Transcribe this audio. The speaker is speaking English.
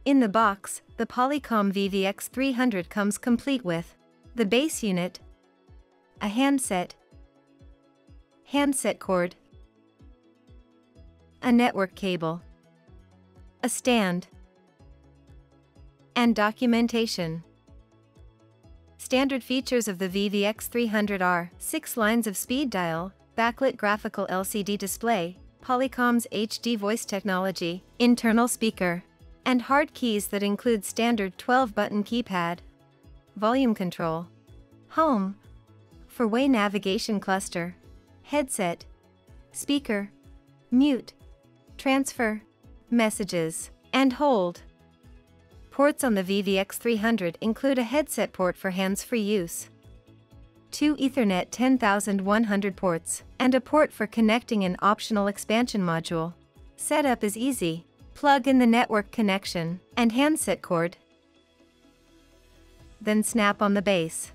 In the box, the Polycom VVX300 comes complete with the base unit, a handset cord, a network cable, a stand, and documentation. Standard features of the VVX300 are 6 lines of speed dial, backlit graphical LCD display, Polycom's HD voice technology, internal speaker, and hard keys that include standard 12-button keypad, volume control, home, four-way navigation cluster, headset, speaker, mute, transfer, messages, and hold. Ports on the VVX300 include a headset port for hands-free use, 2 Ethernet 10100 ports, and a port for connecting an optional expansion module. Setup is easy. Plug in the network connection and handset cord, then snap on the base.